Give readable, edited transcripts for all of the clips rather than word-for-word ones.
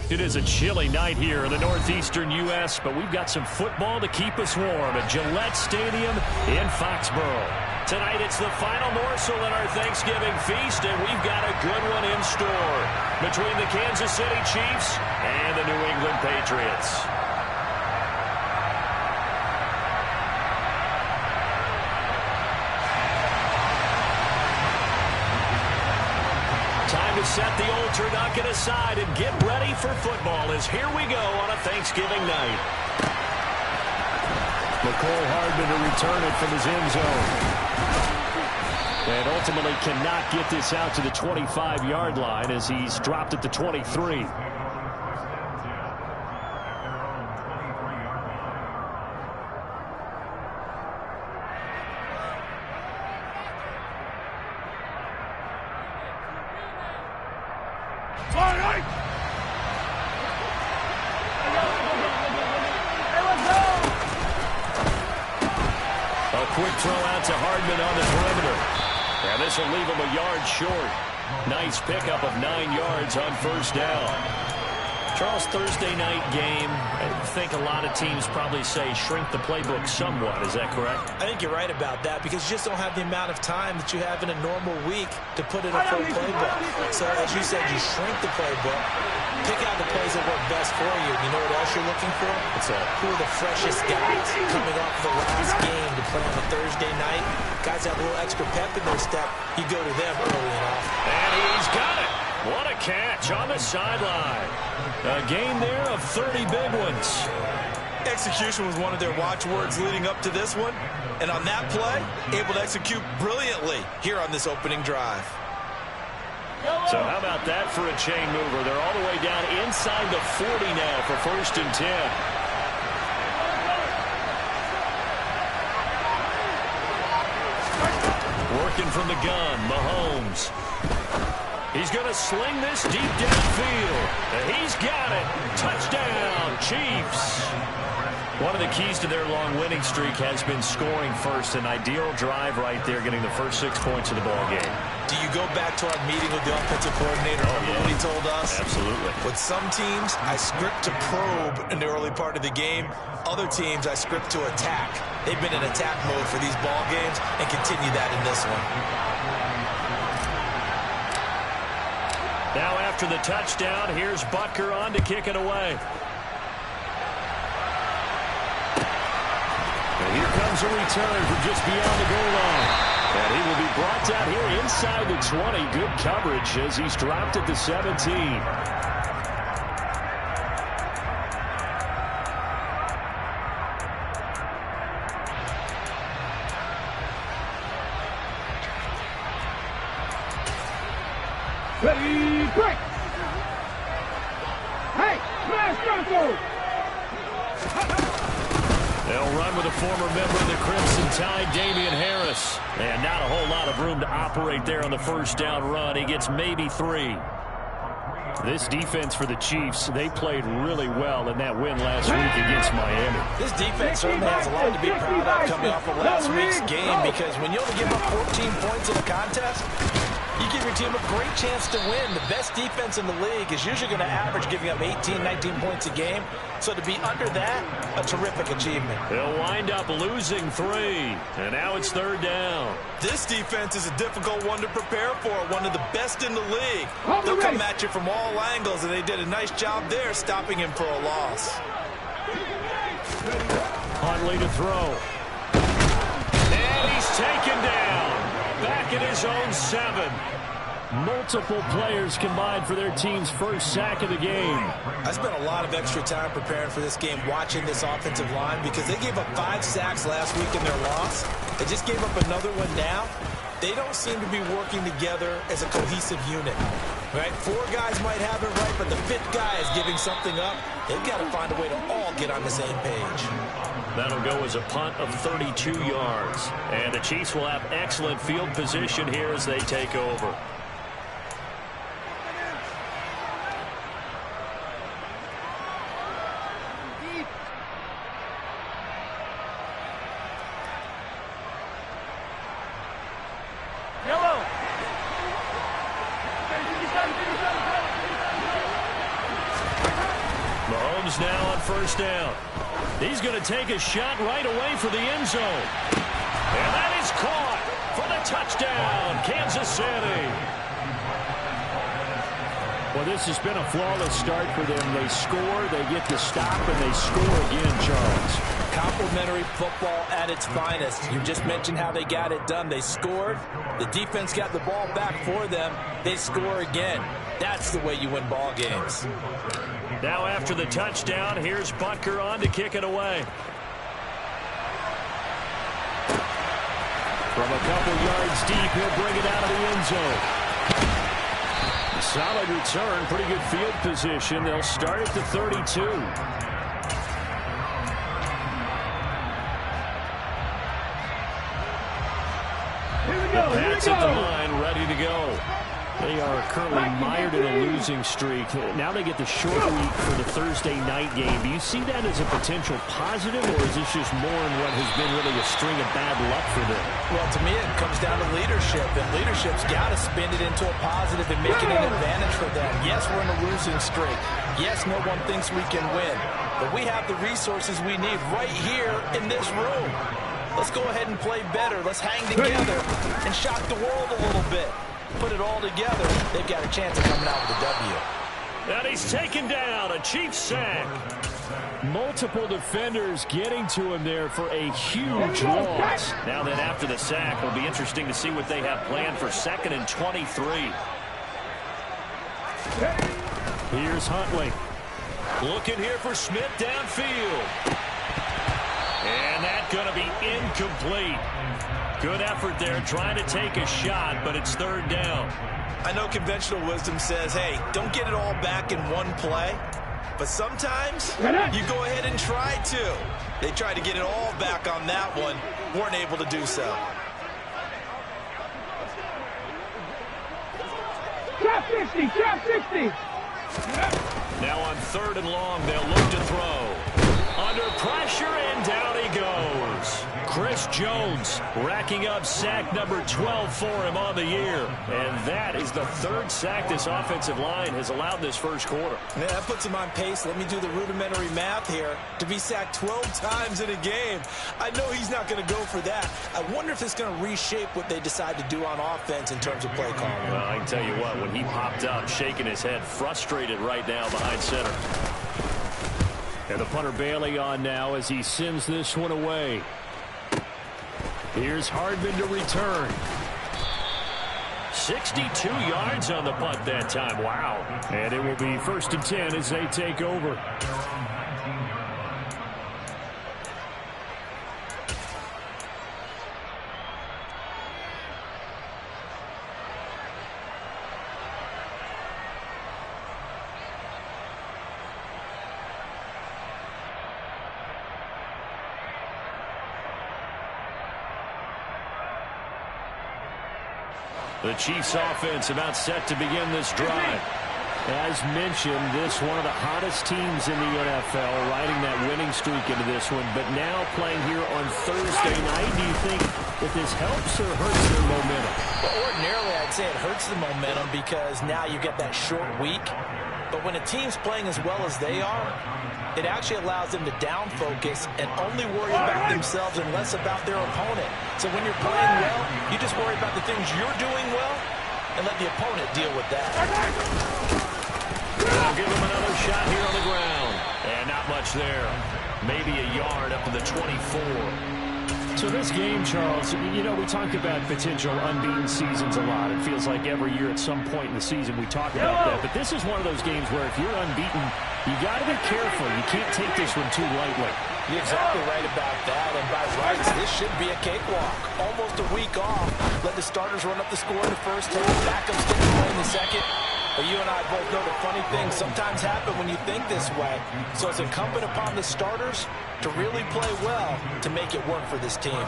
It is a chilly night here in the northeastern U.S., but we've got some football to keep us warm at Gillette Stadium in Foxborough. Tonight, it's the final morsel in our Thanksgiving feast, and we've got a good one in store between the Kansas City Chiefs and the New England Patriots. Time to set the old turducken aside and get ready for football as here we go on a Thanksgiving night. McCole Hardman to return it from his end zone. And ultimately cannot get this out to the 25-yard line as he's dropped at the 23. Quick throw out to Hardman on the perimeter. And this will leave him a yard short. Nice pickup of 9 yards on first down. Charles, Thursday night game, I think a lot of teams probably say shrink the playbook somewhat. Is that correct? I think you're right about that because you just don't have the amount of time that you have in a normal week to put in a full playbook. So as you said, you shrink the playbook, pick out the plays that work best for you. You know what else you're looking for? Who are the freshest guys coming off the last game to play on a Thursday night? Guys have a little extra pep in their step. You go to them early and often. And he's got it. What a catch on the sideline. A gain there of 30 big ones. Execution was one of their watchwords leading up to this one. And on that play, able to execute brilliantly here on this opening drive. So how about that for a chain mover? They're all the way down inside the 40 now for 1st and 10. Working from the gun, Mahomes. He's going to sling this deep downfield. He's got it. Touchdown, Chiefs. One of the keys to their long winning streak has been scoring first. An ideal drive right there, getting the first 6 points of the ball game. Do you go back to our meeting with the offensive coordinator? Remember what he told us? Absolutely. With some teams, I script to probe in the early part of the game. Other teams, I script to attack. They've been in attack mode for these ball games and continue that in this one. Now after the touchdown, here's Butker on to kick it away. And here comes a return from just beyond the goal line. And he will be brought down here inside the 20. Good coverage as he's dropped at the 17. Ready, break! Hey, smash Bronco! They'll run with a former member of the Crimson Tide, Damian Harris. And not a whole lot of room to operate there on the first down run. He gets maybe 3. This defense for the Chiefs, they played really well in that win last week against Miami. This defense certainly has a lot to be proud of coming off of last week's game because when you only give up 14 points in a contest, you give your team a great chance to win. The best defense in the league is usually going to average giving up 18, 19 points a game. So to be under that, a terrific achievement. They'll wind up losing 3. And now it's 3rd down. This defense is a difficult one to prepare for, one of the best in the league. They'll come at you from all angles, and they did a nice job there stopping him for a loss. Huntley to throw. And he's taken down. Back at his own 7. Multiple players combined for their team's first sack of the game. I spent a lot of extra time preparing for this game watching this offensive line because they gave up 5 sacks last week in their loss. They just gave up another one now. They don't seem to be working together as a cohesive unit. Right? 4 guys might have it right, but the 5th guy is giving something up. They've got to find a way to all get on the same page. That'll go as a punt of 32 yards. And the Chiefs will have excellent field position here as they take over. Mahomes now on first down. He's going to take a shot right away for the end zone. And that is caught for the touchdown, Kansas City. Well, this has been a flawless start for them. They score, they get the stop, and they score again, Charles. Complimentary football at its finest. You just mentioned how they got it done. They scored. The defense got the ball back for them. They score again. That's the way you win ball games. Now after the touchdown, here's Butker on to kick it away. From a couple yards deep, he'll bring it out of the end zone. Solid return, pretty good field position. They'll start at the 32. The Pats at the line, ready to go. They are currently mired in a losing streak. Now they get the short week for the Thursday night game. Do you see that as a potential positive, or is this just more in what has been really a string of bad luck for them? Well, to me, it comes down to leadership, and leadership's got to spin it into a positive and make it an advantage for them. Yes, we're in a losing streak. Yes, no one thinks we can win, but we have the resources we need right here in this room. Let's go ahead and play better. Let's hang together and shock the world a little bit. Put it all together, they've got a chance of coming out with a W. And he's taken down, a Chiefs sack. Multiple defenders getting to him there for a huge loss. Now then, after the sack, it'll be interesting to see what they have planned for 2nd and 23. Here's Huntley. Looking here for Smith downfield. And that's going to be incomplete. Good effort there, trying to take a shot, but it's 3rd down. I know conventional wisdom says, hey, don't get it all back in one play. But sometimes you go ahead and try to. They tried to get it all back on that one. Weren't able to do so. Trap 60, trap 60. Now on 3rd and long, they'll look to throw. Under pressure, and down he goes. Chris Jones racking up sack number 12 for him on the year. And that is the 3rd sack this offensive line has allowed this first quarter. Yeah, that puts him on pace. Let me do the rudimentary math here. To be sacked 12 times in a game, I know he's not going to go for that. I wonder if it's going to reshape what they decide to do on offense in terms of play calling. Well, I can tell you what, when he popped up, shaking his head, frustrated right now behind center. And the punter Bailey on now as he sends this one away. Here's Hardman to return. 62 yards on the punt that time. Wow. And it will be 1st and 10 as they take over. The Chiefs offense about set to begin this drive. As mentioned, this one of the hottest teams in the NFL, riding that winning streak into this one, but now playing here on Thursday night. Do you think that this helps or hurts their momentum? Well, ordinarily, I'd say it hurts the momentum because now you get that short week. But when a team's playing as well as they are, it actually allows them to down focus and only worry about themselves and less about their opponent. So when you're playing well, you just worry about the things you're doing well and let the opponent deal with that. They'll give him another shot here on the ground. And not much there. Maybe a yard up to the 24. So this game, Charles, you know, we talk about potential unbeaten seasons a lot. It feels like every year at some point in the season we talk about that. But this is one of those games where if you're unbeaten, you got to be careful. You can't take this one too lightly. You're exactly right about that. And by rights, this should be a cakewalk. Almost a week off. Let the starters run up the score in the first half. Backups get to play in the second. But you and I both know the funny things sometimes happen when you think this way. So it's incumbent upon the starters to really play well to make it work for this team.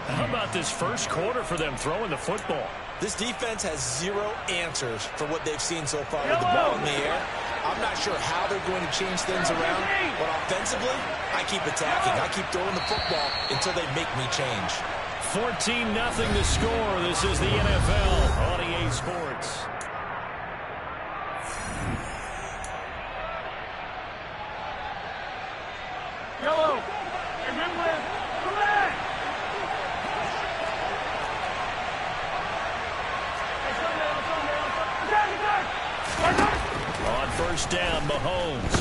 How about this first quarter for them throwing the football? This defense has zero answers for what they've seen so far with the ball in the air. I'm not sure how they're going to change things around, but offensively, I keep attacking. I keep throwing the football until they make me change. 14-0 to score. This is the NFL on EA Sports. first down. Mahomes.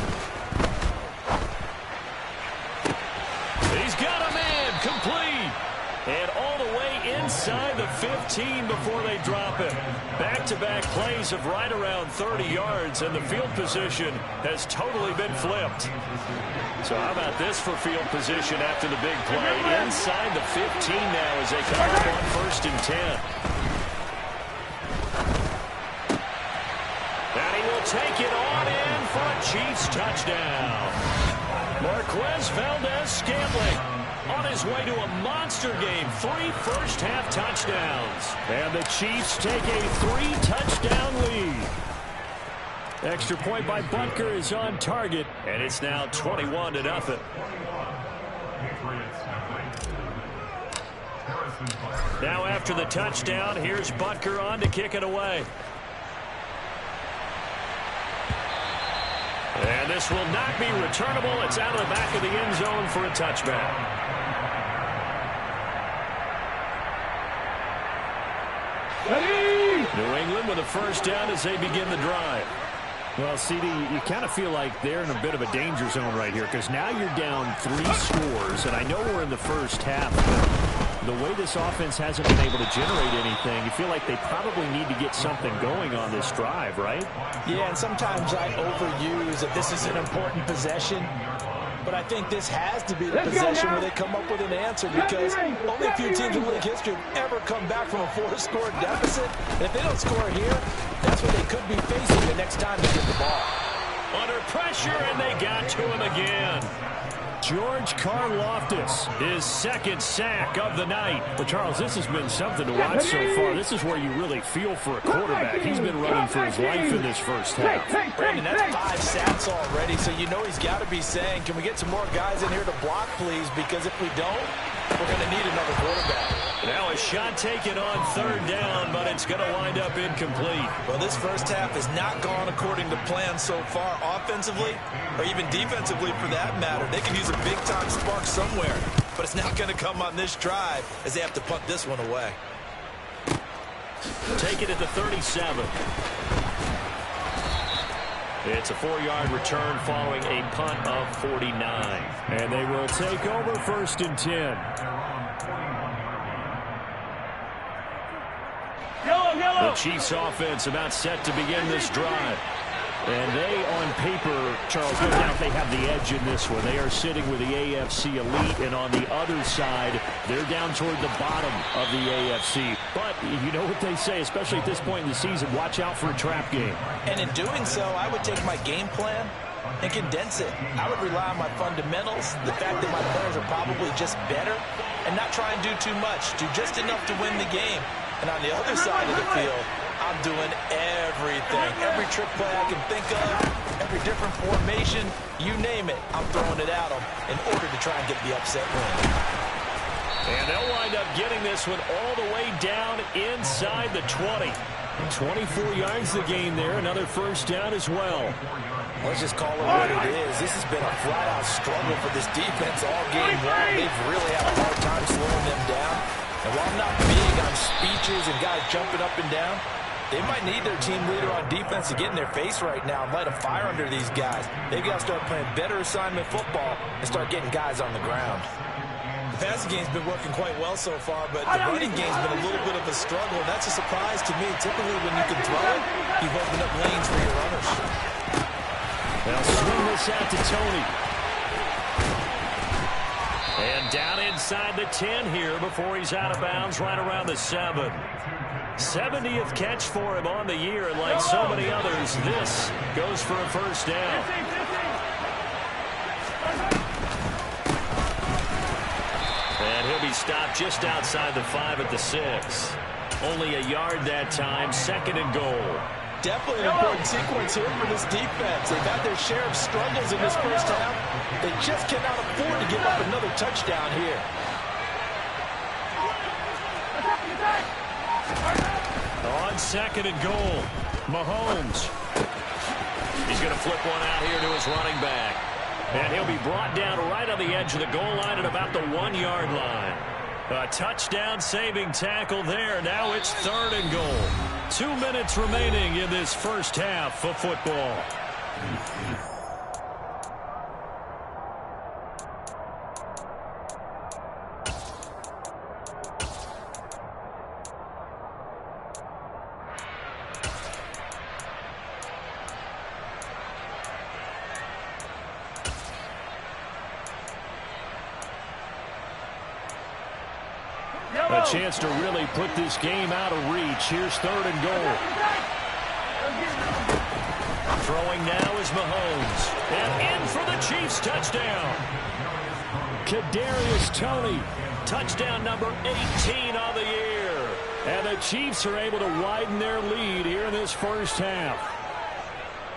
He's got a man. Complete. And all the way inside the 15 before they drop it. Back-to-back plays of right around 30 yards, and the field position has totally been flipped. So how about this for field position after the big play? Inside the 15 now as they come up on 1st and 10. And he will take it on in for a Chiefs touchdown. Marquez Valdez-Scantling on his way to a monster game. 3 first-half touchdowns. And the Chiefs take a 3-touchdown lead. Extra point by Butker is on target, and it's now 21-0. Now after the touchdown, here's Butker on to kick it away. And this will not be returnable. It's out of the back of the end zone for a touchback. New England with a first down as they begin the drive. Well, CD, you kind of feel like they're in a bit of a danger zone right here because now you're down 3 scores, and I know we're in the first half, but the way this offense hasn't been able to generate anything, you feel like they probably need to get something going on this drive, right? Yeah, and sometimes I overuse that this is an important possession. But I think this has to be the possession where they come up with an answer, because only a few teams in league history have ever come back from a 4-score deficit. And if they don't score here, that's what they could be facing the next time they get the ball. Under pressure, and they got to him again. George Karlaftis, his 2nd sack of the night. But, Charles, this has been something to watch so far. This is where you really feel for a quarterback. He's been running for his life in this first half. Brandon, that's 5 sacks already, so you know he's got to be saying, can we get some more guys in here to block, please? Because if we don't, we're going to need another quarterback. Now a shot taken on 3rd down, but it's going to wind up incomplete. Well, this first half has not gone according to plan so far offensively, or even defensively for that matter. They can use a big-time spark somewhere, but it's not going to come on this drive as they have to punt this one away. Take it at the 37. It's a 4-yard return following a punt of 49. And they will take over 1st and 10. The Chiefs offense about set to begin this drive. And they, on paper, Charles, no doubt they have the edge in this one. They are sitting with the AFC elite, and on the other side, they're down toward the bottom of the AFC. But you know what they say, especially at this point in the season, watch out for a trap game. And in doing so, I would take my game plan and condense it. I would rely on my fundamentals, the fact that my players are probably just better, and not try and do too much, do just enough to win the game. And on the other side of the field, I'm doing everything. Every trick play I can think of, every different formation, you name it, I'm throwing it at them in order to try and get the upset win. And they'll wind up getting this one all the way down inside the 20. 24 yards the gain there. Another first down as well. Let's just call it what it is. This has been a flat-out struggle for this defense all game long. They've really had a hard time slowing them down. And while I'm not big on speeches and guys jumping up and down, they might need their team leader on defense to get in their face right now and light a fire under these guys. They've got to start playing better assignment football and start getting guys on the ground. The passing game's been working quite well so far, but the running game's been a little bit of a struggle, and that's a surprise to me. Typically, when you can throw it, you've opened up lanes for your runners. They'll swing this out to Tony. And down inside the 10 here before he's out of bounds, right around the 7. 70th catch for him on the year, and like so many others, this goes for a first down. And he'll be stopped just outside the 5 at the 6. Only a yard that time, 2nd and goal. Definitely an important sequence here for this defense. They've had their share of struggles in this first half. They just cannot afford to give up another touchdown here. On 2nd and goal, Mahomes. He's going to flip one out here to his running back. And he'll be brought down right on the edge of the goal line at about the 1-yard line. A touchdown-saving tackle there. Now it's 3rd and goal. 2 minutes remaining in this first half of football. A chance to really put this game out of reach. Here's 3rd and goal. Throwing now is Mahomes. And in for the Chiefs touchdown. Kadarius Toney. Touchdown number 18 on the year. And the Chiefs are able to widen their lead here in this first half.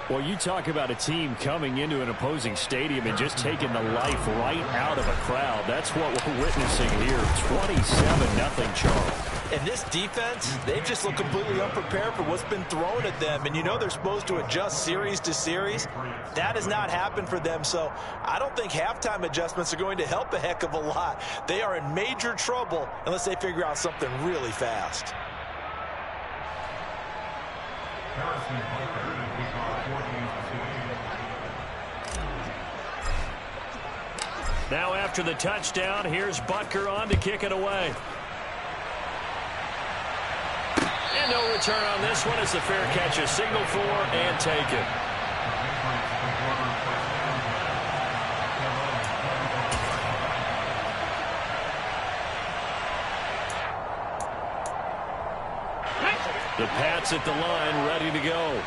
Well, you talk about a team coming into an opposing stadium and just taking the life right out of a crowd. That's what we're witnessing here. 27-0 Charles. And this defense, they've just looked completely unprepared for what's been thrown at them. And you know they're supposed to adjust series to series. That has not happened for them. So I don't think halftime adjustments are going to help a heck of a lot. They are in major trouble unless they figure out something really fast. Now after the touchdown, here's Butker on to kick it away. And no return on this one as the fair catch is signaled for and taken. The Pats at the line, ready to go.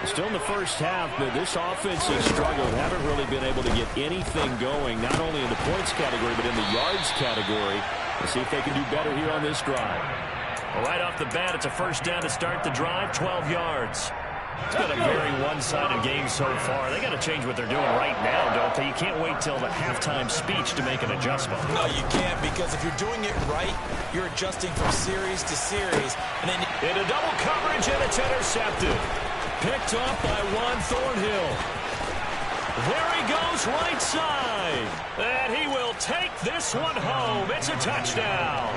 Still in the first half, but this offense has struggled. Haven't really been able to get anything going, not only in the points category, but in the yards category. We'll see if they can do better here on this drive. Well, right off the bat, it's a first down to start the drive, 12 yards. It's been a very one-sided game so far. They got to change what they're doing right now, don't they? You can't wait till the halftime speech to make an adjustment. No, you can't, because if you're doing it right, you're adjusting from series to series. And then into double coverage, and it's intercepted. Picked off by Juan Thornhill. There he goes right side. And he will take this one home. It's a touchdown.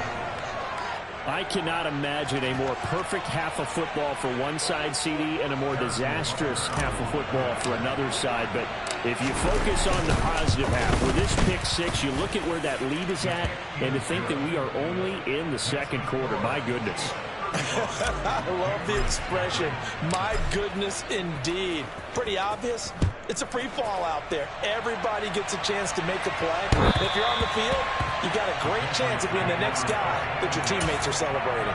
I cannot imagine a more perfect half of football for one side, CD, and a more disastrous half of football for another side. But if you focus on the positive half, with this pick six, you look at where that lead is at, and to think that we are only in the second quarter. My goodness. I love the expression, my goodness indeed. Pretty obvious. It's a free fall out there. Everybody gets a chance to make a play. And if you're on the field, you got a great chance of being the next guy that your teammates are celebrating.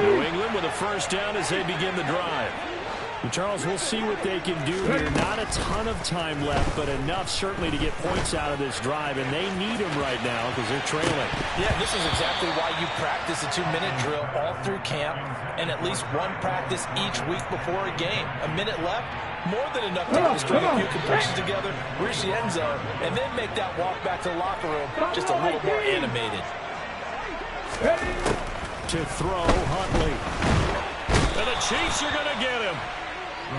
New England with a first down as they begin the drive. And Charles, we'll see what they can do here. Not a ton of time left, but enough certainly to get points out of this drive, and they need them right now because they're trailing. Yeah, this is exactly why you practice a 2-minute drill all through camp and at least one practice each week before a game. A minute left, more than enough time to string a few compressions together, reach the end zone, and then make that walk back to the locker room just a little more animated. To throw, Huntley. And the Chiefs are going to get him.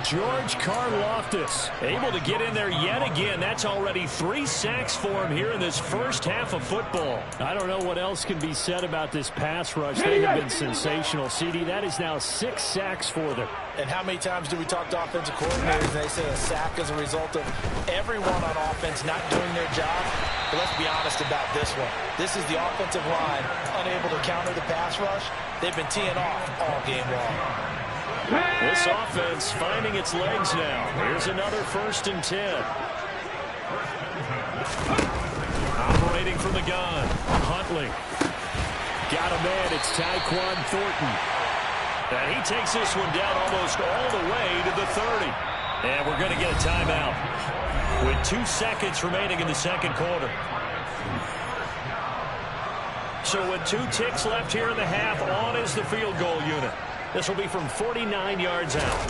George Karlaftis able to get in there yet again. That's already 3 sacks for him here in this first half of football. I don't know what else can be said about this pass rush. They have been sensational. CD, that is now 6 sacks for them. And how many times do we talk to offensive coordinators and they say a sack as a result of everyone on offense not doing their job? But let's be honest about this one. This is the offensive line unable to counter the pass rush. They've been teeing off all game long. This offense finding its legs now. Here's another 1st and 10. Operating from the gun. Huntley. Got a man. It's Tyquan Thornton. And he takes this one down almost all the way to the 30. And we're going to get a timeout with 2 seconds remaining in the second quarter. So with 2 ticks left here in the half, on is the field goal unit. This will be from 49 yards out.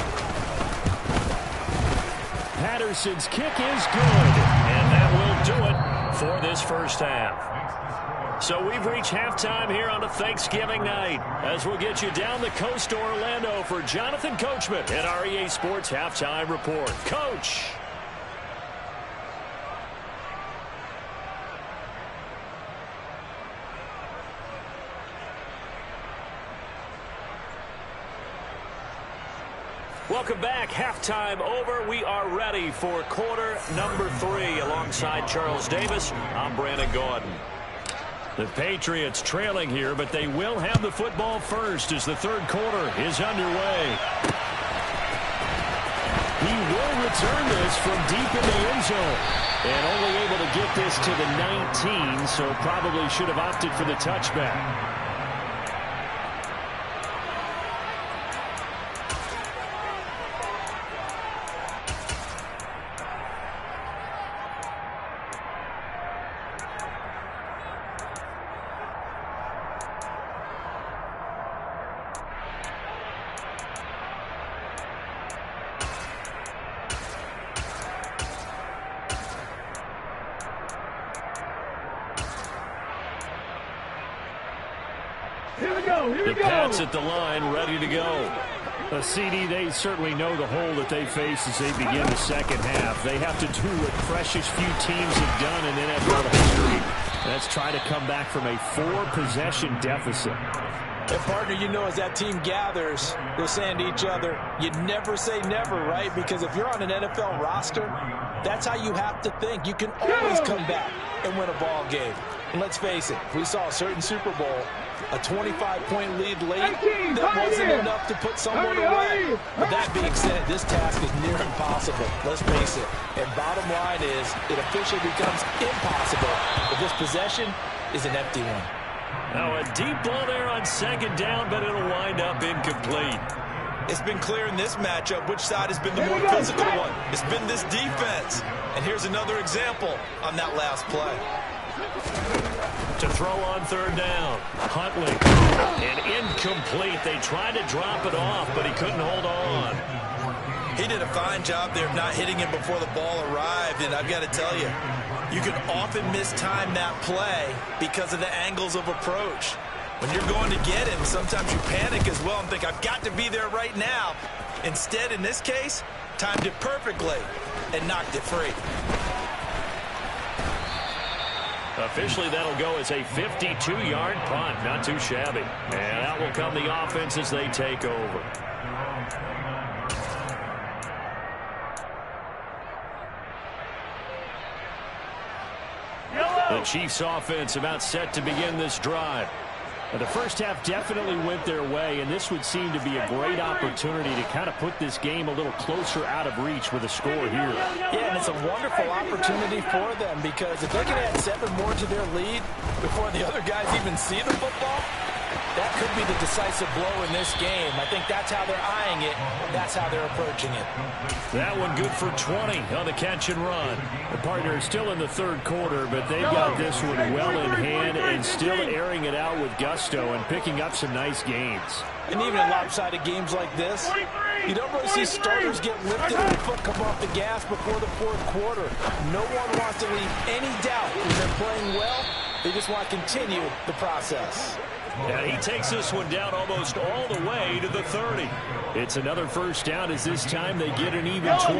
Patterson's kick is good. And that will do it for this first half. So we've reached halftime here on a Thanksgiving night, as we'll get you down the coast to Orlando for Jonathan Coachman at our EA Sports Halftime Report. Coach. Welcome back. Halftime over. We are ready for quarter number 3. Alongside Charles Davis, I'm Brandon Gaudin. The Patriots trailing here, but they will have the football first as the third quarter is underway. He will return this from deep in the end zone. And only able to get this to the 19, so probably should have opted for the touchback. The Pats at the line, ready to go. CD, they certainly know the hole that they face as they begin the second half. They have to do what precious few teams have done in NFL history. That's try to come back from a 4-possession deficit. And, partner, you know, as that team gathers, they're saying to each other, you never say never, right? Because if you're on an NFL roster, that's how you have to think. You can always come back and win a ball game. And let's face it, we saw a certain Super Bowl, a 25-point lead late, that wasn't enough to put someone away. But that being said, this task is near impossible. Let's face it. And bottom line is, it officially becomes impossible if this possession is an empty one. Now a deep ball there on second down, but it'll wind up incomplete. It's been clear in this matchup which side has been the more physical one. It's been this defense. And here's another example on that last play. To throw on third down. Huntley. And incomplete. They tried to drop it off, but he couldn't hold on. He did a fine job there of not hitting him before the ball arrived. And I've got to tell you, you can often mistime that play because of the angles of approach. When you're going to get him, sometimes you panic as well and think, I've got to be there right now. Instead, in this case, timed it perfectly and knocked it free. Officially, that'll go as a 52-yard punt. Not too shabby. And out will come the offense as they take over. The Chiefs offense about set to begin this drive. Now, the first half definitely went their way, and this would seem to be a great opportunity to kind of put this game a little closer out of reach with a score here. Yeah, and it's a wonderful opportunity for them because if they can add 7 more to their lead before the other guys even see the football, that could be the decisive blow in this game. I think that's how they're eyeing it. That's how they're approaching it. That one good for 20 on the catch and run. The partner is still in the third quarter, but they've got this one well in hand and still airing it out with gusto and picking up some nice gains. And even in lopsided games like this, you don't really see starters get lifted and the foot come off the gas before the fourth quarter. No one wants to leave any doubt when they're playing well. They just want to continue the process. Yeah, he takes this one down almost all the way to the 30. It's another first down as this time they get an even 20.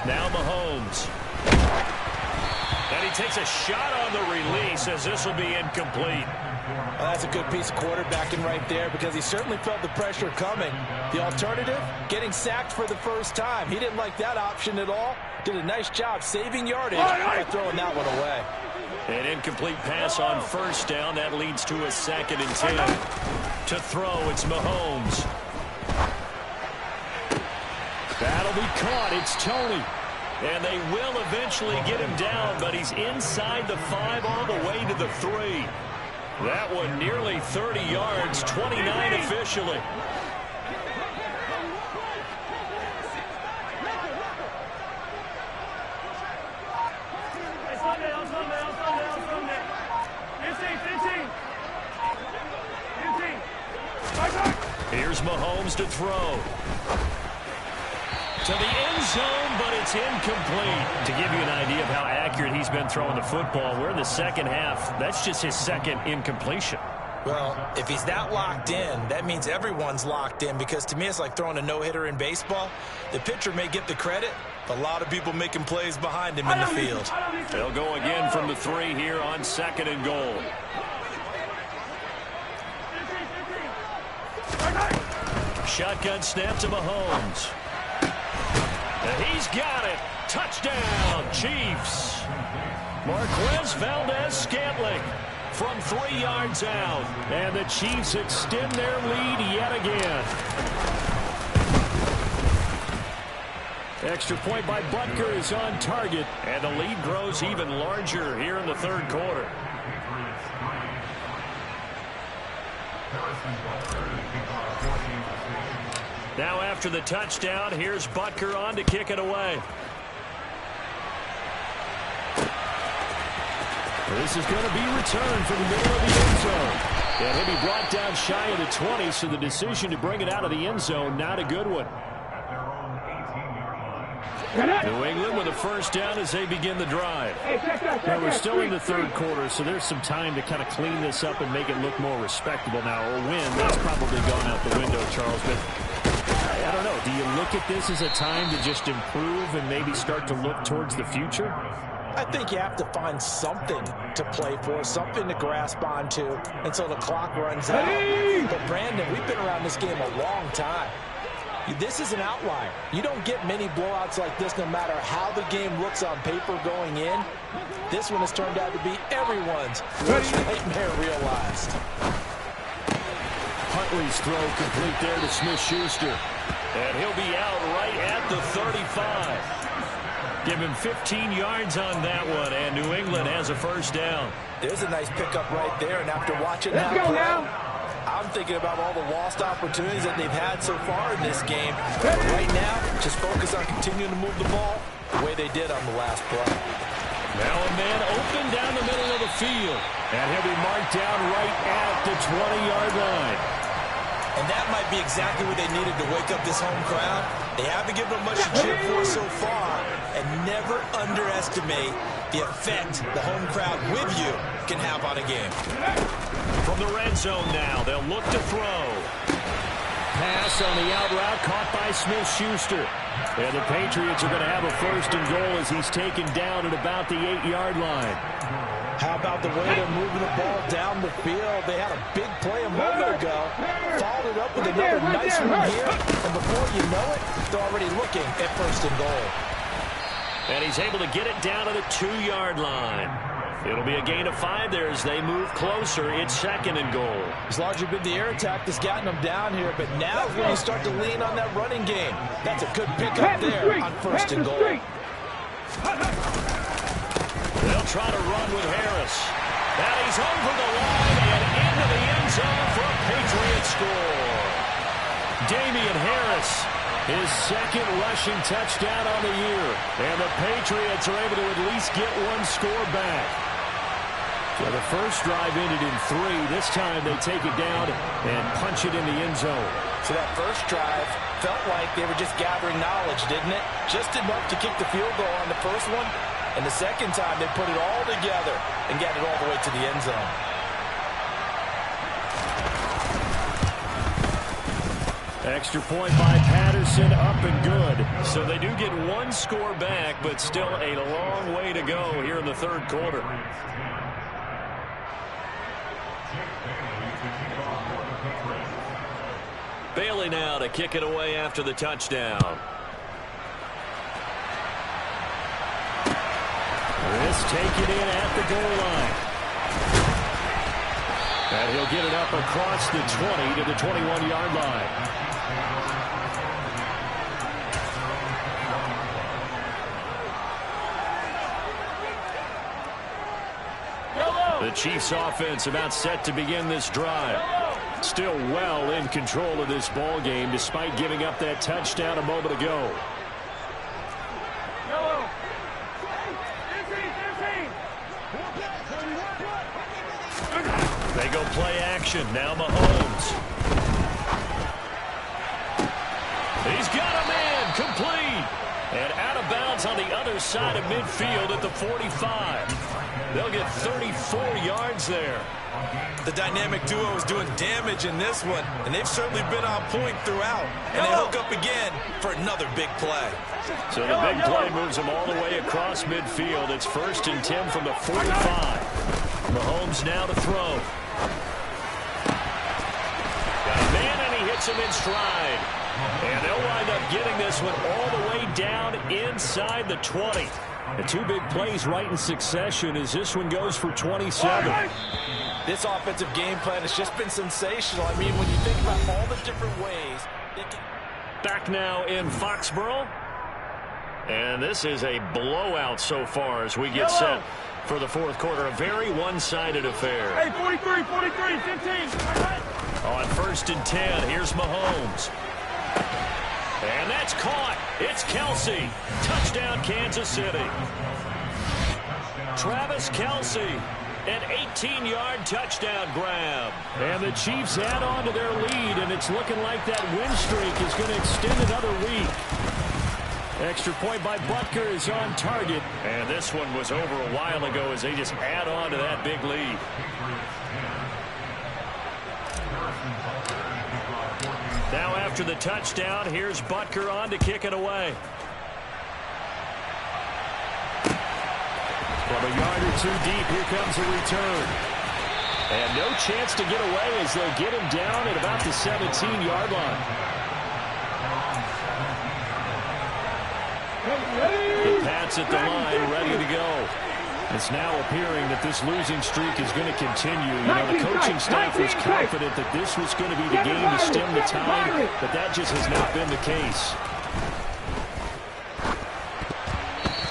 Now Mahomes. And he takes a shot on the release as this will be incomplete. Well, that's a good piece of quarterbacking right there because he certainly felt the pressure coming. The alternative, getting sacked for the first time. He didn't like that option at all. Did a nice job saving yardage by throwing that one away. An incomplete pass on first down. That leads to a 2nd and 10. To throw, it's Mahomes. That'll be caught. It's Tony. And they will eventually get him down, but he's inside the 5 all the way to the 3. That one nearly 30 yards, 29 officially. Here's Mahomes to throw. To the end zone, but it's incomplete. To give you an idea of how accurate he's been throwing the football, we're in the second half. That's just his 2nd incompletion. Well, if he's that locked in, that means everyone's locked in, because to me it's like throwing a no-hitter in baseball. The pitcher may get the credit, but a lot of people making plays behind him in the field. They'll go again from the 3 here on 2nd and goal. Shotgun snap to Mahomes. And he's got it. Touchdown, Chiefs. Marquez Valdez-Scantling from 3 yards out. And the Chiefs extend their lead yet again. Extra point by Butker is on target. And the lead grows even larger here in the 3rd quarter. Now after the touchdown, here's Butker on to kick it away. This is going to be returned from the middle of the end zone. And he'll be brought down shy of the 20, so the decision to bring it out of the end zone, not a good one. New England with a first down as they begin the drive. Now we're still in the 3rd quarter, so there's some time to kind of clean this up and make it look more respectable. Now, a win, that's probably gone out the window, Charles, but I don't know. Do you look at this as a time to just improve and maybe start to look towards the future? I think you have to find something to play for, something to grasp onto until the clock runs out. But, Brandon, we've been around this game a long time. This is an outlier. You don't get many blowouts like this no matter how the game looks on paper going in. This one has turned out to be everyone's worst nightmare realized. Huntley's throw complete there to Smith-Schuster. And he'll be out right at the 35. Give him 15 yards on that one, and New England has a first down. There's a nice pickup right there, and after watching that play, I'm thinking about all the lost opportunities that they've had so far in this game. But right now, just focus on continuing to move the ball the way they did on the last play. Now a man open down the middle of the field. And he'll be marked down right at the 20-yard line. And that might be exactly what they needed to wake up this home crowd. They haven't given them much to cheer for so far. And never underestimate the effect the home crowd with you can have on a game. From the red zone now, they'll look to throw. Pass on the out route, caught by Smith-Schuster. And the Patriots are going to have a first and goal as he's taken down at about the 8-yard line. How about the way they're moving the ball down the field? They had a big play a moment ago. Followed it up with another nice one here. And before you know it, they're already looking at first and goal. And he's able to get it down to the 2-yard line. It'll be a gain of 5 there as they move closer. It's 2nd and goal. It's largely been the air attack that's gotten them down here, but now is when you start to lean on that running game. That's a good pickup there on first and goal. They'll try to run with Harris. And he's over the line and into the end zone for a Patriot score. Damian Harris, his 2nd rushing touchdown on the year. And the Patriots are able to at least get one score back. So the first drive ended in 3. This time they take it down and punch it in the end zone. So that first drive felt like they were just gathering knowledge, didn't it? Just enough to kick the field goal on the first one. And the second time they put it all together and got it all the way to the end zone. Extra point by Patterson, up and good. So they do get one score back, but still a long way to go here in the 3rd quarter. Bailey now to kick it away after the touchdown. This taken in at the goal line. And he'll get it up across the 20 to the 21-yard line. The Chiefs offense about set to begin this drive. Still well in control of this ball game despite giving up that touchdown a moment ago. They go play action. Now Mahomes. He's got a man complete. And out of bounds on the other side of midfield at the 45. They'll get 34 yards there. The dynamic duo is doing damage in this one, and they've certainly been on point throughout. And they hook up again for another big play. So the big play moves them all the way across midfield. It's 1st and 10 from the 45. Mahomes now to throw. Got a man, and he hits him in stride. And they'll wind up getting this one all the way down inside the 20. The 2 big plays right in succession as this one goes for 27. This offensive game plan has just been sensational. I mean, when you think about all the different ways. Back now in Foxborough. And this is a blowout so far as we get set for the 4th quarter. A very one-sided affair. Hey, 43, 15. On 1st and 10, here's Mahomes. And that's caught. It's Kelce. Touchdown, Kansas City. Travis Kelce, an 18-yard touchdown grab. And the Chiefs add on to their lead, and it's looking like that win streak is going to extend another week. Extra point by Butker is on target. And this one was over a while ago as they just add on to that big lead. Now after the touchdown, here's Butker on to kick it away. From a yard or 2 deep, here comes a return. And no chance to get away as they'll get him down at about the 17-yard line. The Pats at the line, ready to go. It's now appearing that this losing streak is going to continue. You know, the coaching staff was confident that this was going to be the game to stem the tide, but that just has not been the case.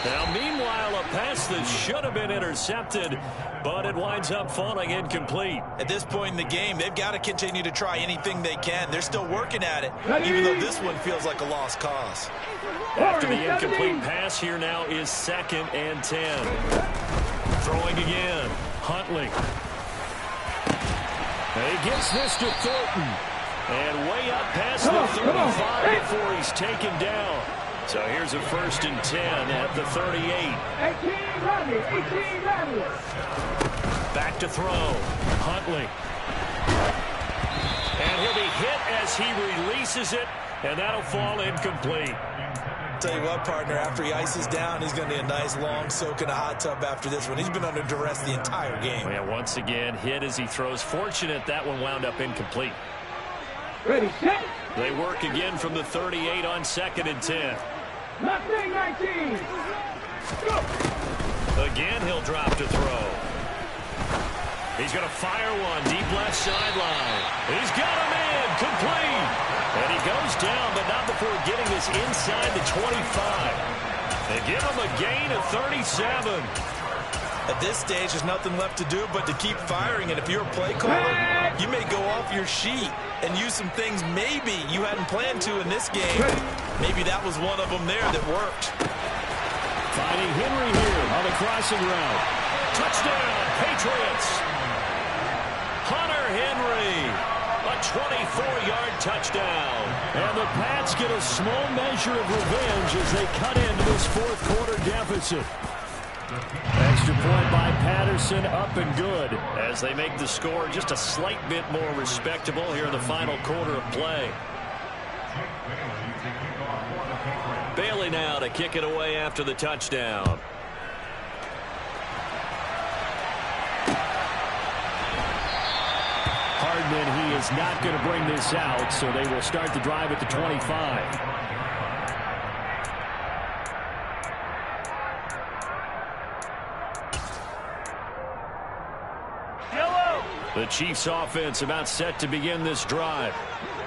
Now, meanwhile, a pass that should have been intercepted, but it winds up falling incomplete. At this point in the game, they've got to continue to try anything they can. They're still working at it, even though this one feels like a lost cause. After the incomplete pass, here now is 2nd and 10. Throwing again. Huntley. He gets this to Thornton. And way up past the 35 before he's taken down. So here's a 1st and 10 at the 38. 18 Back to throw. Huntley. And he'll be hit as he releases it. And that'll fall incomplete. Tell you what, partner, after he ices down, he's going to need a nice long soak in a hot tub after this one. He's been under duress the entire game. Yeah, once again, hit as he throws. Fortunate that one wound up incomplete. Ready, set. They work again from the 38 on 2nd and 10. 19. Go. Again, he'll drop to throw. He's going to fire one deep left sideline. He's got him in, complete. And he goes down, but not before getting this inside the 25. They give him a gain of 37. At this stage, there's nothing left to do but to keep firing. And if you're a play caller, you may go off your sheet and use some things maybe you hadn't planned to in this game. Maybe that was one of them there that worked. Finding Henry here on the crossing route. Touchdown, Patriots. Hunter Henry, a 24-yard touchdown. And the Pats get a small measure of revenge as they cut into this 4th quarter deficit. Extra point by Patterson, up and good, as they make the score just a slight bit more respectable here in the final quarter of play. Bailey now to kick it away after the touchdown. Hardman, he is not going to bring this out, so they will start the drive at the 25. The Chiefs offense about set to begin this drive.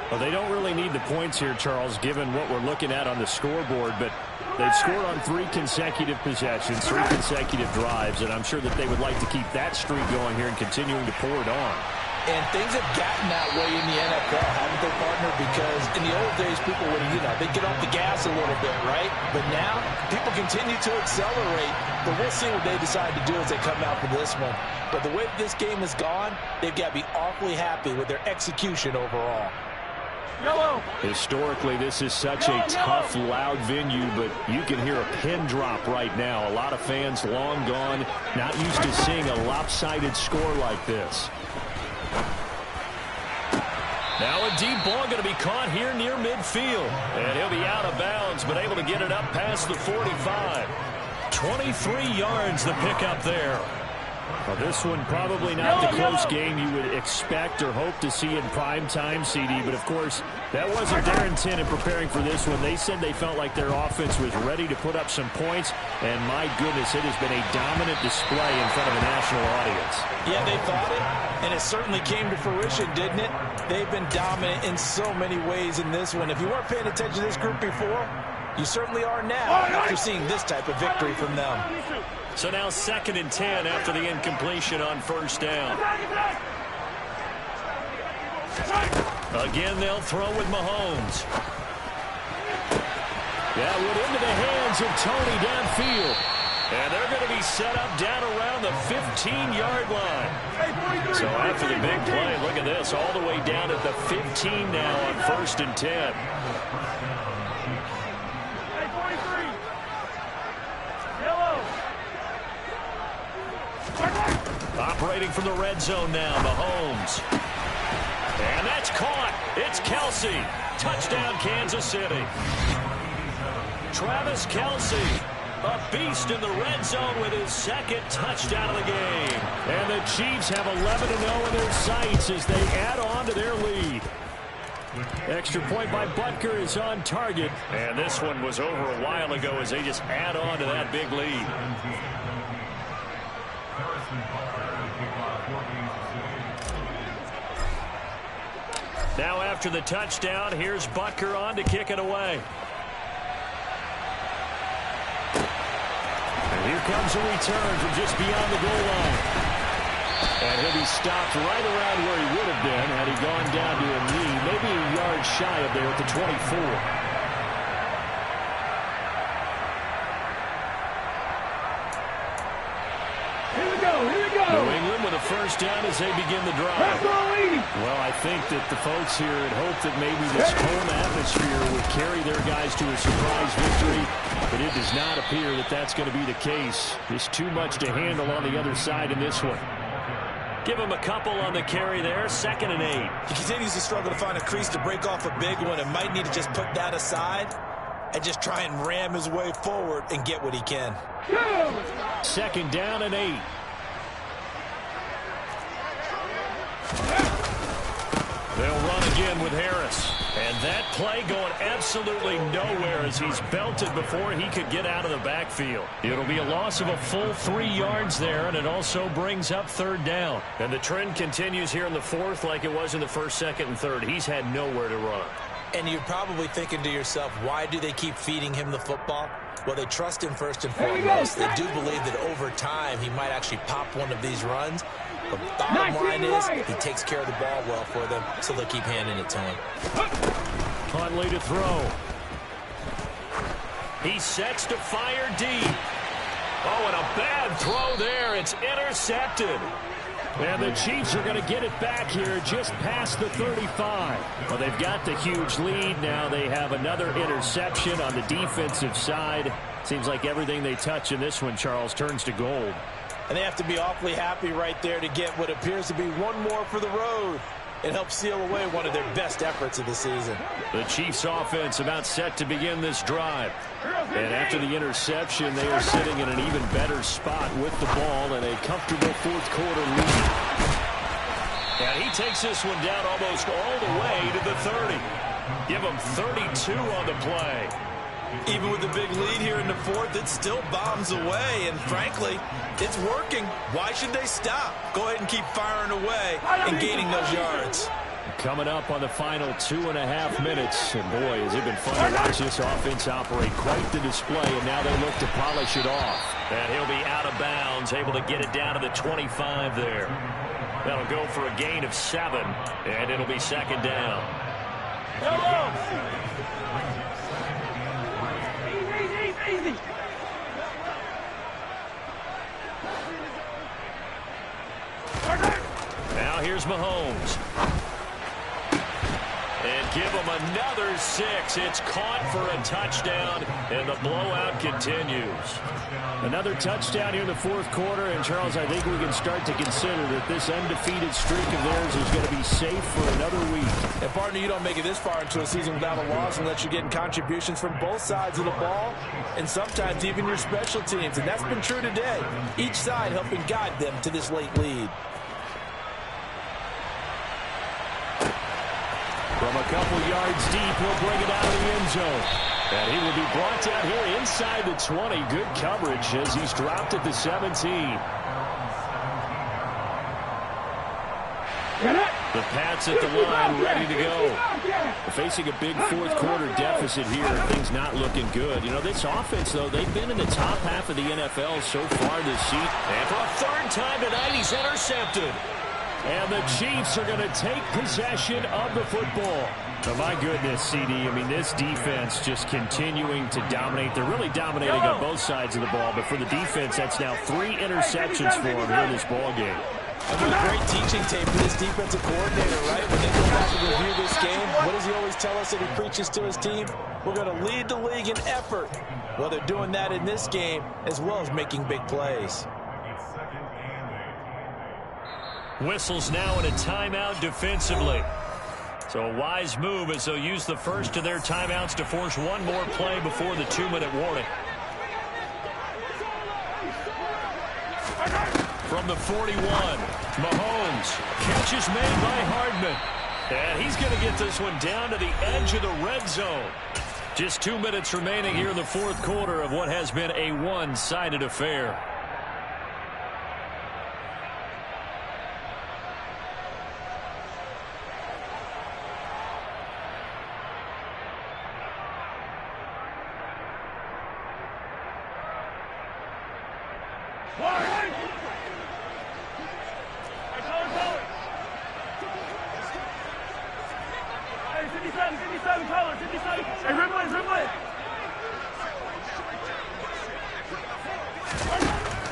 Well, they don't really need the points here, Charles, given what we're looking at on the scoreboard, but they've scored on 3 consecutive possessions, 3 consecutive drives, and I'm sure that they would like to keep that streak going here and continuing to pour it on. And things have gotten that way in the NFL, haven't they, partner? Because in the old days, people would, they'd get off the gas a little bit, right? But now, people continue to accelerate. But we'll see what they decide to do as they come out for this one. But the way this game has gone, they've got to be awfully happy with their execution overall. Yellow. Historically, this is such a tough, loud venue, but you can hear a pin drop right now. A lot of fans long gone, not used to seeing a lopsided score like this. Now a deep ball going to be caught here near midfield. And he'll be out of bounds, but able to get it up past the 45. 23 yards the pickup there. Well, this one probably not the close game you would expect or hope to see in prime time, CD. But, of course, that wasn't their intent in preparing for this one. They said they felt like their offense was ready to put up some points. And, my goodness, it has been a dominant display in front of a national audience. Yeah, they thought it, and it certainly came to fruition, didn't it? They've been dominant in so many ways in this one. If you weren't paying attention to this group before, you certainly are now after seeing this type of victory from them. So now 2nd and 10 after the incompletion on first down. Again, they'll throw with Mahomes. That went into the hands of Tony downfield. And they're going to be set up down around the 15-yard line. So after the big play, look at this, all the way down at the 15 now on 1st and 10. Operating from the red zone now, Mahomes. And that's caught. It's Kelce. Touchdown, Kansas City. Travis Kelce, a beast in the red zone with his 2nd touchdown of the game. And the Chiefs have 11-0 in their sights as they add on to their lead. Extra point by Butker is on target. And this one was over a while ago as they just add on to that big lead. Now after the touchdown, here's Butker on to kick it away. And here comes a return from just beyond the goal line. And he'll be stopped right around where he would have been had he gone down to a knee, maybe a yard shy of there at the 24. New England with a first down as they begin the drive. Well, I think that the folks here had hoped that maybe this home atmosphere would carry their guys to a surprise victory, but it does not appear that that's going to be the case. There's too much to handle on the other side in this one. Give him a couple on the carry there, 2nd and 8. He continues to struggle to find a crease to break off a big one and might need to just put that aside and just try and ram his way forward and get what he can. 2nd down and 8. They'll run again with Harris. And that play going absolutely nowhere as he's belted before he could get out of the backfield. It'll be a loss of a full 3 yards there, and it also brings up 3rd down. And the trend continues here in the 4th like it was in the 1st, 2nd, and 3rd. He's had nowhere to run. And you're probably thinking to yourself, why do they keep feeding him the football? Well, they trust him first and foremost. They do believe that over time he might actually pop one of these runs. The bottom line is he takes care of the ball well for them, so they'll keep handing it to him. Huntley to throw. He sets to fire deep. Oh, and a bad throw there. It's intercepted. And the Chiefs are going to get it back here just past the 35. Well, they've got the huge lead. Now they have another interception on the defensive side. Seems like everything they touch in this one, Charles, turns to gold. And they have to be awfully happy right there to get what appears to be one more for the road. It helps seal away one of their best efforts of the season. The Chiefs offense about set to begin this drive. And after the interception, they are sitting in an even better spot with the ball and a comfortable 4th quarter lead. And he takes this one down almost all the way to the 30. Give him 32 on the play. Even with the big lead here in the 4th, it still bombs away. And frankly, it's working. Why should they stop? Go ahead and keep firing away and gaining those yards. Coming up on the final 2.5 minutes. And boy, has it been fun to watch this offense operate. Quite the display, and now they look to polish it off. And he'll be out of bounds, able to get it down to the 25 there. That'll go for a gain of 7, and it'll be 2nd down. Easy. Now here's Mahomes. And give him another 6. It's caught for a touchdown, and the blowout continues. Another touchdown here in the fourth quarter, and Charles, I think we can start to consider that this undefeated streak of theirs is going to be safe for another week. And partner, you don't make it this far into a season without a loss unless you're getting contributions from both sides of the ball, and sometimes even your special teams, and that's been true today. Each side helping guide them to this late lead. From a couple yards deep, he'll bring it out of the end zone. And he will be brought down here inside the 20. Good coverage as he's dropped at the 17. The Pats at the line, ready to go. Facing a big fourth quarter deficit here, things not looking good. You know, this offense, though, they've been in the top half of the NFL so far this season. And for a third time tonight, he's intercepted. And the Chiefs are going to take possession of the football. Oh, my goodness, CD. I mean, this defense just continuing to dominate. They're really dominating on both sides of the ball. But for the defense, that's now 3 interceptions for them here in this ball game. And what a great teaching tape for this defensive coordinator, right? When they go back and review this game, what does he always tell us that he preaches to his team? We're going to lead the league in effort. Well, they're doing that in this game as well as making big plays. Whistles now in a timeout defensively. So a wise move as they'll use the first of their timeouts to force one more play before the 2-minute warning. From the 41, Mahomes. Catch is made by Hardman. And he's going to get this one down to the edge of the red zone. Just 2 minutes remaining here in the fourth quarter of what has been a one-sided affair.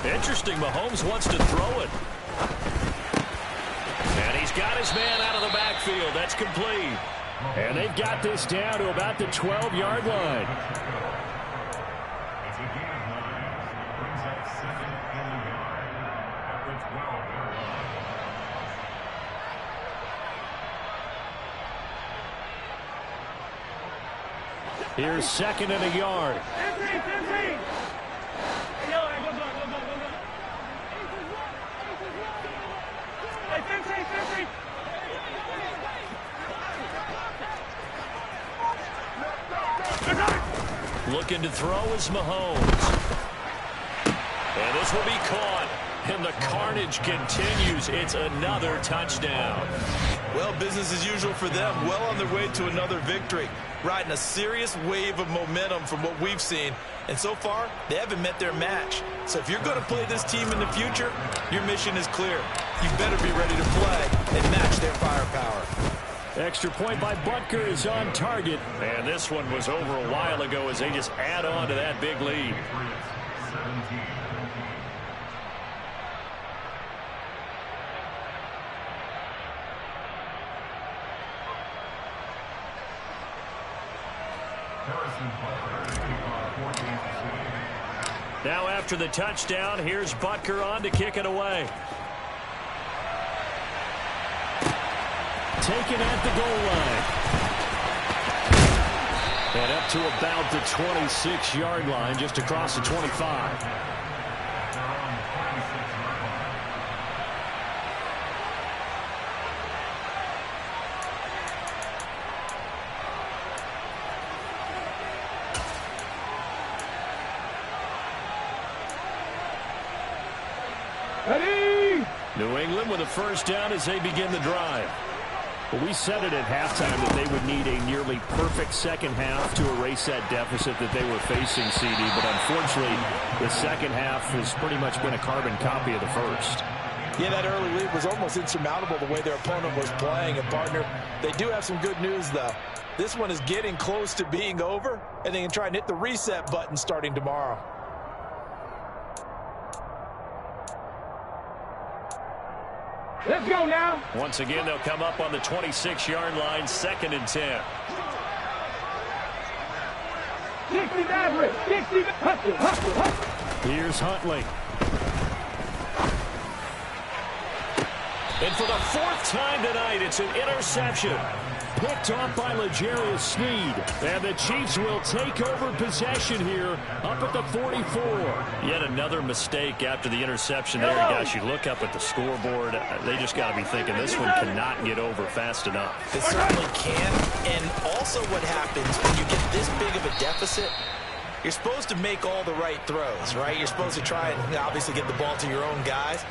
Interesting, Mahomes wants to throw it. And he's got his man out of the backfield. That's complete. And they've got this down to about the 12-yard line. Here's second and a yard. Looking to throw is Mahomes. And this will be caught. And the carnage continues. It's another touchdown. Well, business as usual for them. Well on their way to another victory. Riding a serious wave of momentum from what we've seen. And so far, they haven't met their match. So if you're going to play this team in the future, your mission is clear. You better be ready to play and match their firepower. Extra point by Butker is on target. And this one was over a while ago as they just add on to that big lead. Now after the touchdown, here's Butker on to kick it away. Taken at the goal line. And up to about the 26-yard line, just across the 25. New England with a first down as they begin the drive. Well, we said it at halftime that they would need a nearly perfect second half to erase that deficit that they were facing, CD. But unfortunately, the second half has pretty much been a carbon copy of the first. Yeah, that early lead was almost insurmountable the way their opponent was playing. And, partner, they do have some good news, though. This one is getting close to being over, and they can try and hit the reset button starting tomorrow. Let's go now. Once again, they'll come up on the 26-yard line, 2nd and 10. Here's Huntley. And for the fourth time tonight, it's an interception. Picked off by L'Jarius Sneed. And the Chiefs will take over possession here up at the 44. Yet another mistake after the interception there. Guys, you look up at the scoreboard. They just got to be thinking this one cannot get over fast enough. It certainly can. And also what happens when you get this big of a deficit, you're supposed to make all the right throws, right? You're supposed to try and obviously get the ball to your own guys.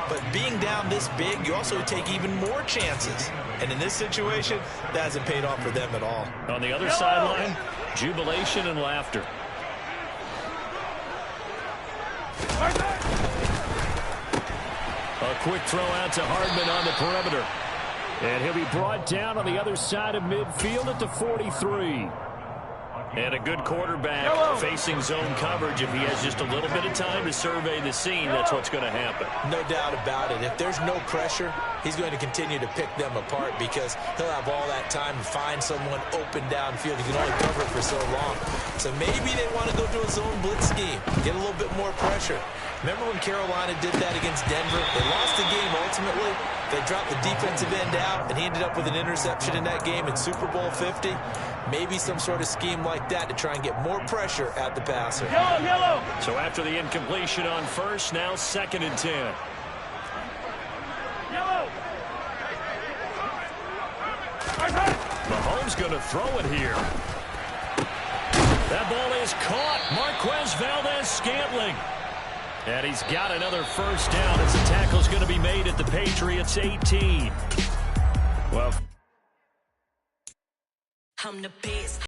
But being down this big, you also take even more chances. And in this situation, that hasn't paid off for them at all. On the other sideline, jubilation and laughter. A quick throw out to Hardman on the perimeter. And he'll be brought down on the other side of midfield at the 43. And a good quarterback facing zone coverage. If he has just a little bit of time to survey the scene, that's what's going to happen. No doubt about it. If there's no pressure, he's going to continue to pick them apart because he'll have all that time to find someone open downfield. He can only cover it for so long. So maybe they want to go to a zone blitz scheme, get a little bit more pressure. Remember when Carolina did that against Denver? They lost the game ultimately. They dropped the defensive end out, and he ended up with an interception in that game in Super Bowl 50. Maybe some sort of scheme like that to try and get more pressure at the passer. Yellow. So after the incompletion on first, now 2nd and 10. Yellow. Mahomes going to throw it here. That ball is caught. Marquez Valdes-Scantling. And he's got another first down as the tackle's going to be made at the Patriots 18. Well,